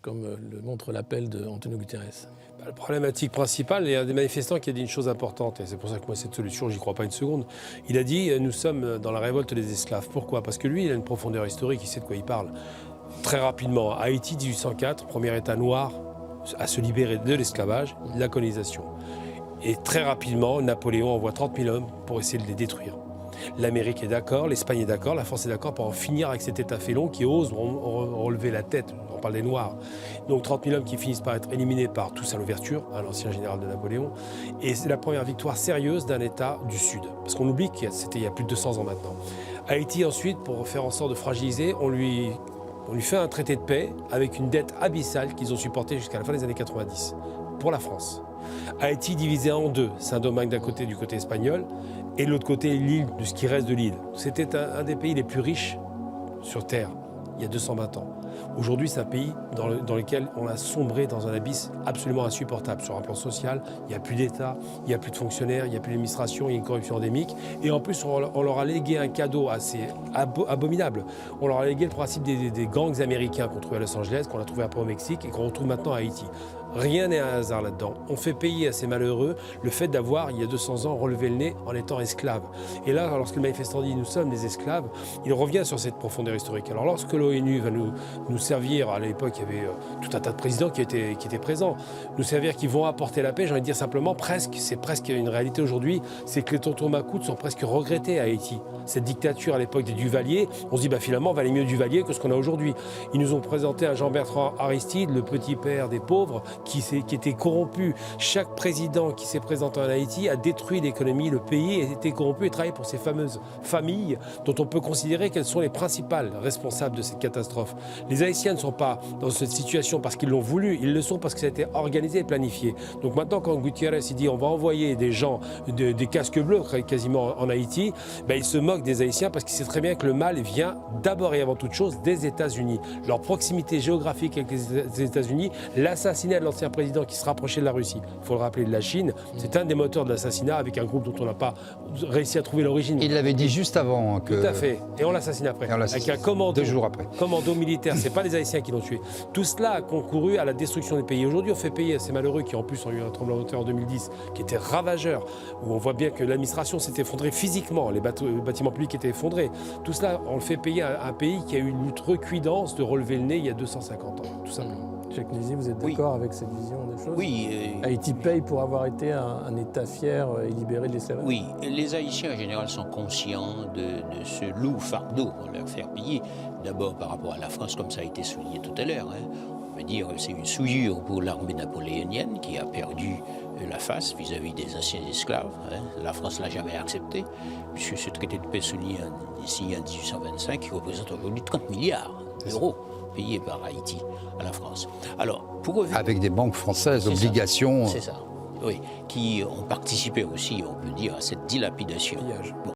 comme le montre l'appel d'Antonio Guterres? La problématique principale, il y a un des manifestants qui a dit une chose importante, et c'est pour ça que moi cette solution, j'y crois pas une seconde. Il a dit, nous sommes dans la révolte des esclaves. Pourquoi? Parce que lui, il a une profondeur historique, il sait de quoi il parle. Très rapidement, Haïti, 1804, premier État noir à se libérer de l'esclavage, de la colonisation. Et très rapidement, Napoléon envoie 30 000 hommes pour essayer de les détruire. L'Amérique est d'accord, l'Espagne est d'accord, la France est d'accord pour en finir avec cet État félon qui ose relever la tête. On parle des Noirs. Donc 30 000 hommes qui finissent par être éliminés par tous à l'ouverture, l'ancien général de Napoléon. Et c'est la première victoire sérieuse d'un État du Sud. Parce qu'on oublie que c'était il y a plus de 200 ans maintenant. Haïti ensuite, pour faire en sorte de fragiliser, on lui fait un traité de paix avec une dette abyssale qu'ils ont supportée jusqu'à la fin des années 90 pour la France. Haïti divisé en deux, Saint-Domingue d'un côté, du côté espagnol, et de l'autre côté l'île, de ce qui reste de l'île. C'était un des pays les plus riches sur Terre, il y a 220 ans. Aujourd'hui, c'est un pays dans lequel on a sombré dans un abysse absolument insupportable. Sur un plan social, il n'y a plus d'État, il n'y a plus de fonctionnaires, il n'y a plus d'administration, il y a une corruption endémique. Et en plus, on leur a légué un cadeau assez abominable. On leur a légué le principe des gangs américains qu'on trouvait à Los Angeles, qu'on a trouvé après au Mexique et qu'on retrouve maintenant à Haïti. Rien n'est un hasard là-dedans. On fait payer à ces malheureux le fait d'avoir, il y a 200 ans, relevé le nez en étant esclaves. Et là, lorsque le manifestant dit « nous sommes des esclaves », il revient sur cette profondeur historique. Alors lorsque l'ONU va nous servir, à l'époque, il y avait tout un tas de présidents qui étaient présents, nous servir, qui vont apporter la paix, j'ai envie de dire simplement, c'est presque une réalité aujourd'hui, c'est que les tontons macoutes sont presque regrettés à Haïti. Cette dictature à l'époque des Duvalier, on se dit finalement, valait mieux Duvalier que ce qu'on a aujourd'hui. Ils nous ont présenté un Jean-Bertrand Aristide, le petit père des pauvres, qui était corrompu. Chaque président qui s'est présenté en Haïti a détruit l'économie, le pays a été corrompu et travaillé pour ces fameuses familles dont on peut considérer qu'elles sont les principales responsables de cette catastrophe. Les Haïtiens ne sont pas dans cette situation parce qu'ils l'ont voulu, ils le sont parce que ça a été organisé et planifié. Donc maintenant, quand Gutiérrez dit on va envoyer des gens, des casques bleus quasiment en Haïti, il se moque des Haïtiens parce qu'il sait très bien que le mal vient d'abord et avant toute chose des États-Unis. Leur proximité géographique avec les États-Unis, l'assassinat de l'ancien président qui se rapprochait de la Russie, il faut le rappeler, de la Chine, c'est un des moteurs de l'assassinat avec un groupe dont on n'a pas réussi à trouver l'origine. Il l'avait dit juste avant. Tout à fait. Et on l'assassine après. Avec un commando. 2 jours après. Commando militaire. C'est pas les Haïtiens qui l'ont tué. Tout cela a concouru à la destruction des pays. Aujourd'hui, on fait payer à ces malheureux qui en plus ont eu un tremblement de terre en 2010 qui était ravageur, où on voit bien que l'administration s'est effondrée physiquement, les bâtiments publics étaient effondrés. Tout cela, on le fait payer à un pays qui a eu une outrecuidance de relever le nez il y a 250 ans, tout simplement. Jacques Nézy, vous êtes d'accord avec cette vision des choses? Oui. Haïti paye pour avoir été un État fier et libéré de l'esclavage? Oui, les Haïtiens en général sont conscients de ce lourd fardeau qu'on leur fait payer. D'abord par rapport à la France, comme ça a été souligné tout à l'heure. On peut dire que c'est une souillure pour l'armée napoléonienne qui a perdu la face vis-à-vis des anciens esclaves. La France ne l'a jamais accepté, puisque ce traité de paix signé en 1825 qui représente aujourd'hui 30 milliards d'euros payés par Haïti à la France. Alors, pour revenir... Avec des banques françaises, obligations... C'est ça, oui, qui ont participé aussi, on peut dire, à cette dilapidation. Pillage. Bon.